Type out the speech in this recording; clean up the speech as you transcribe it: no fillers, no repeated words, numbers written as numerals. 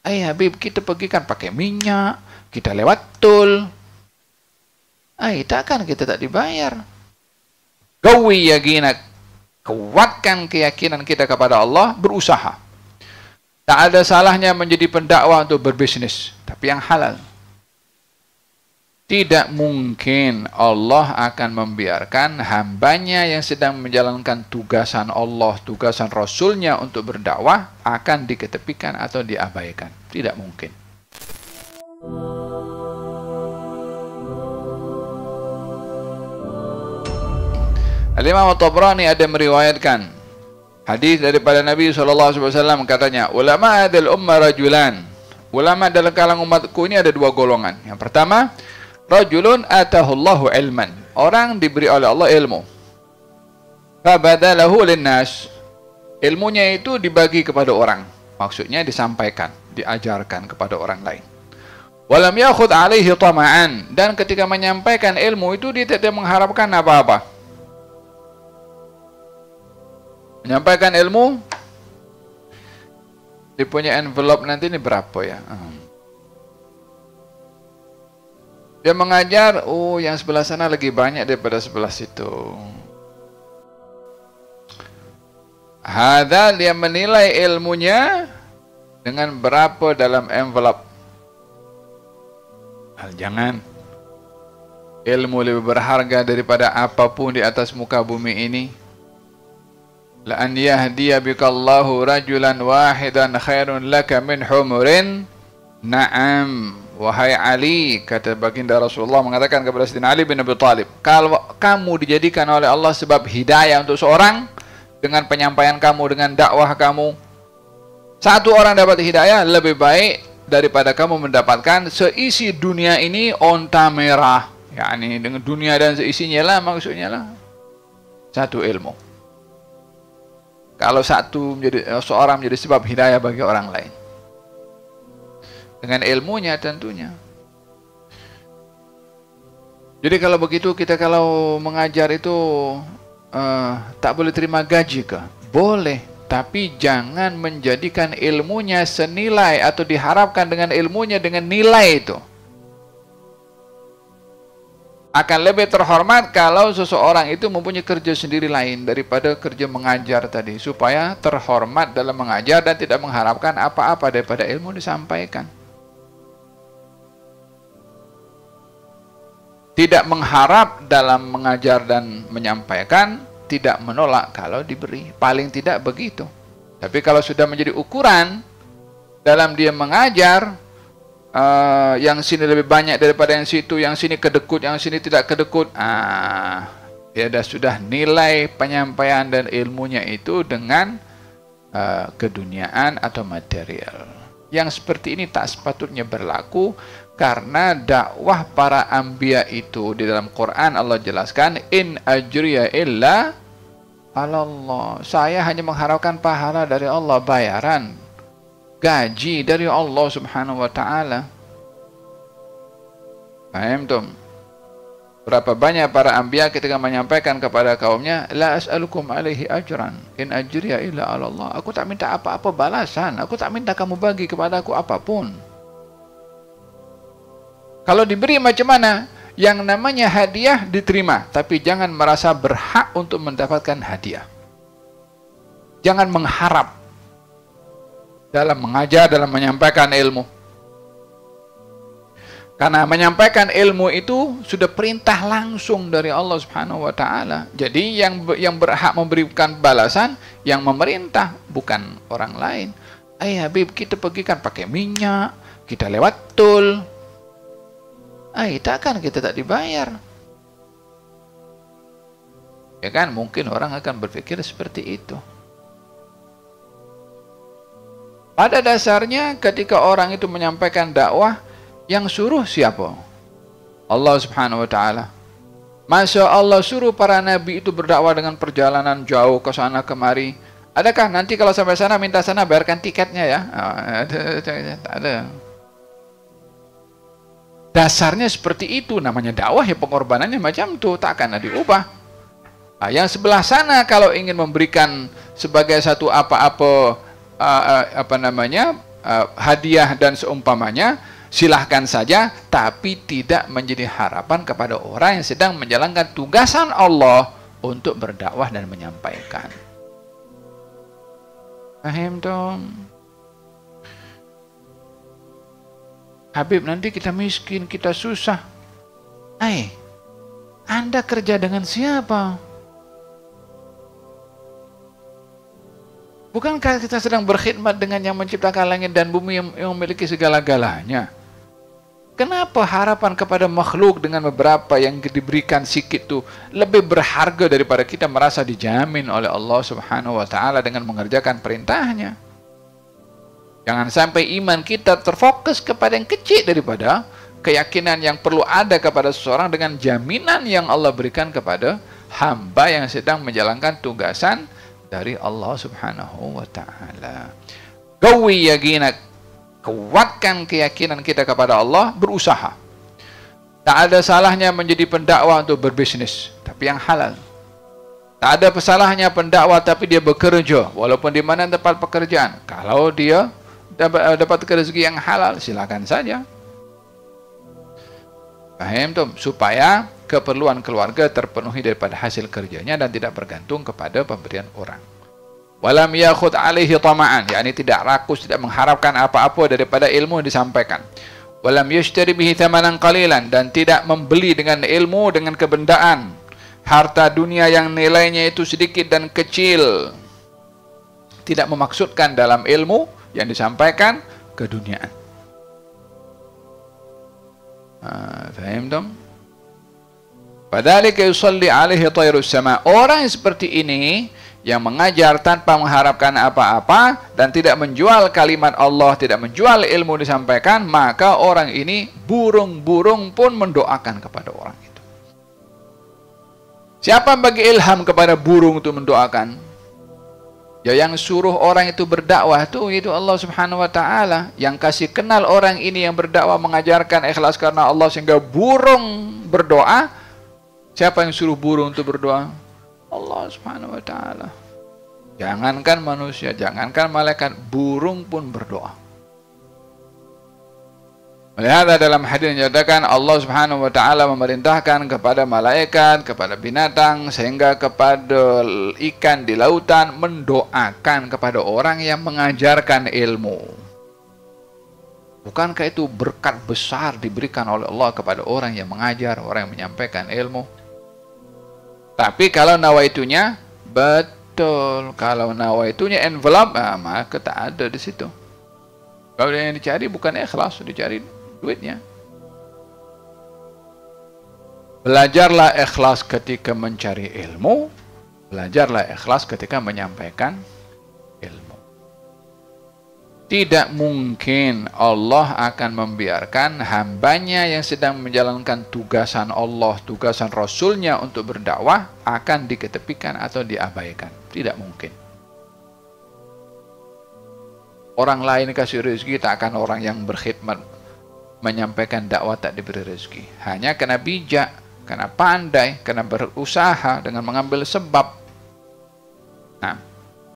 Habib, kita pergi kan pakai minyak, kita lewat tol. Takkan kita tak dibayar. Gawi yaqinak, kuatkan keyakinan kita kepada Allah, berusaha. Tak ada salahnya menjadi pendakwah untuk berbisnis, tapi yang halal. Tidak mungkin Allah akan membiarkan hambanya yang sedang menjalankan tugasan Allah, tugasan Rasulnya untuk berdakwah akan diketepikan atau diabaikan. Tidak mungkin. Al-Imam At-Tabrani ada meriwayatkan hadis daripada Nabi SAW, katanya, ulama adal umma rajulan. Ulama dalam kalangan umatku ini ada dua golongan. Yang pertama, rajulun atahullahu ilman. Orang diberi oleh Allah ilmu. Fabadalahu linnas. Ilmunya itu dibagi kepada orang. Maksudnya disampaikan, diajarkan kepada orang lain. Walam yakhud alaihi tama'an. Dan ketika menyampaikan ilmu itu dia tidak mengharapkan apa-apa. Menyampaikan ilmu, dia punya envelope nanti ini berapa ya? Dia mengajar, yang sebelah sana lagi banyak daripada sebelah situ. Hadza, dia menilai ilmunya dengan berapa dalam envelope. Jangan. Ilmu lebih berharga daripada apapun di atas muka bumi ini. La an yahdiya bikallahu rajulan wahidan khairun laka min humurin na'am. Wahai Ali, kata baginda Rasulullah mengatakan kepada Sayyidina Ali bin Abi Thalib, kalau kamu dijadikan oleh Allah sebab hidayah untuk seorang, dengan penyampaian kamu, dengan dakwah kamu, satu orang dapat hidayah lebih baik daripada kamu mendapatkan seisi dunia ini onta merah. Yani dengan dunia dan seisinya lah, maksudnya lah satu ilmu. Kalau seorang menjadi sebab hidayah bagi orang lain, dengan ilmunya tentunya. Jadi kalau begitu, kita kalau mengajar itu tak boleh terima gaji kah? Boleh, tapi jangan menjadikan ilmunya senilai atau diharapkan dengan ilmunya dengan nilai itu. Akan lebih terhormat kalau seseorang itu mempunyai kerja sendiri lain daripada kerja mengajar tadi, supaya terhormat dalam mengajar dan tidak mengharapkan apa-apa daripada ilmu disampaikan. Tidak mengharap dalam mengajar dan menyampaikan, tidak menolak kalau diberi. Paling tidak begitu. Tapi kalau sudah menjadi ukuran dalam dia mengajar, yang sini lebih banyak daripada yang situ, yang sini kedekut, yang sini tidak kedekut, dia sudah nilai penyampaian dan ilmunya itu dengan keduniaan atau material. Yang seperti ini tak sepatutnya berlaku. Karena dakwah para anbiya itu di dalam Quran Allah jelaskan, in ajriya illa alallah. Saya hanya mengharapkan pahala dari Allah, bayaran, gaji dari Allah Subhanahu wa taala. Paham tuh? Berapa banyak para anbiya ketika menyampaikan kepada kaumnya, la as'alukum alaihi ajran in ajriya illa alallah. Aku tak minta apa-apa balasan, aku tak minta kamu bagi kepadaku apapun. Kalau diberi macam mana? Yang namanya hadiah diterima, tapi jangan merasa berhak untuk mendapatkan hadiah. Jangan mengharap dalam mengajar, dalam menyampaikan ilmu. Karena menyampaikan ilmu itu sudah perintah langsung dari Allah Subhanahu wa taala. Jadi yang berhak memberikan balasan yang memerintah, bukan orang lain. Habib, kita pergi kan pakai minyak, kita lewat tol. Takkan kita tak dibayar. Ya kan, mungkin orang akan berpikir seperti itu. Pada dasarnya ketika orang itu menyampaikan dakwah, yang suruh siapa? Allah Subhanahu wa taala. Masa Allah suruh para nabi itu berdakwah dengan perjalanan jauh ke sana kemari? Adakah nanti kalau sampai sana minta sana bayarkan tiketnya ya? Tak ada. Dasarnya seperti itu, namanya dakwah ya, pengorbanannya macam itu, tak akan diubah. Yang sebelah sana kalau ingin memberikan sebagai satu hadiah dan seumpamanya, silahkan saja, tapi tidak menjadi harapan kepada orang yang sedang menjalankan tugasan Allah untuk berdakwah dan menyampaikan. Paham dong? Habib, nanti kita miskin, kita susah. Anda kerja dengan siapa? Bukankah kita sedang berkhidmat dengan yang menciptakan langit dan bumi yang memiliki segala-galanya? Kenapa harapan kepada makhluk dengan beberapa yang diberikan sikit itu lebih berharga daripada kita merasa dijamin oleh Allah Subhanahu wa Ta'ala dengan mengerjakan perintahnya? Jangan sampai iman kita terfokus kepada yang kecil daripada keyakinan yang perlu ada kepada seseorang dengan jaminan yang Allah berikan kepada hamba yang sedang menjalankan tugasan dari Allah Subhanahu wa Ta'ala. Qawi yaqinak, kuatkan keyakinan kita kepada Allah, berusaha. Tak ada salahnya menjadi pendakwah untuk berbisnis, tapi yang halal. Tak ada salahnya pendakwah tapi dia bekerja, walaupun di mana tempat pekerjaan. Kalau dia dapat rezeki yang halal, silakan saja. Paham tuh? Supaya keperluan keluarga terpenuhi daripada hasil kerjanya dan tidak bergantung kepada pemberian orang. Walam yakhud alaihi tama'an, yakni tidak rakus, tidak mengharapkan apa-apa daripada ilmu yang disampaikan. Walam yashtari bihi thamanan qalilan, dan tidak membeli dengan ilmu dengan kebendaan harta dunia yang nilainya itu sedikit dan kecil. Tidak memaksudkan dalam ilmu yang disampaikan keduniaan. Faham dong? Padahal yusalli alaihi tayrus sama. Orang yang seperti ini yang mengajar tanpa mengharapkan apa-apa dan tidak menjual kalimat Allah, tidak menjual ilmu disampaikan, maka orang ini burung-burung pun mendoakan kepada orang itu. Siapa bagi ilham kepada burung untuk mendoakan? Ya, yang suruh orang itu berdakwah itu Allah Subhanahu wa Ta'ala. Yang kasih kenal orang ini yang berdakwah, mengajarkan ikhlas karena Allah sehingga burung berdoa. Siapa yang suruh burung untuk berdoa? Allah Subhanahu wa Ta'ala. Jangankan manusia, jangankan malaikat, burung pun berdoa. Melihat dalam hadis yang menyatakan Allah Subhanahu wa Ta'ala memerintahkan kepada malaikat, kepada binatang, sehingga kepada ikan di lautan mendoakan kepada orang yang mengajarkan ilmu. Bukankah itu berkat besar diberikan oleh Allah kepada orang yang mengajar, orang yang menyampaikan ilmu? Tapi kalau nawaitunya betul, kalau nawaitunya envelope, maka tak ada di situ. Kalau yang dicari bukan ikhlas, dicari duitnya. Belajarlah ikhlas ketika mencari ilmu, belajarlah ikhlas ketika menyampaikan ilmu. Tidak mungkin Allah akan membiarkan hambanya yang sedang menjalankan tugasan Allah, tugasan Rasulnya untuk berdakwah akan diketepikan atau diabaikan. Tidak mungkin. Orang lain kasih rezeki, tak akan orang yang berkhidmat menyampaikan dakwah tak diberi rezeki. Hanya kena bijak, kena pandai, kena berusaha dengan mengambil sebab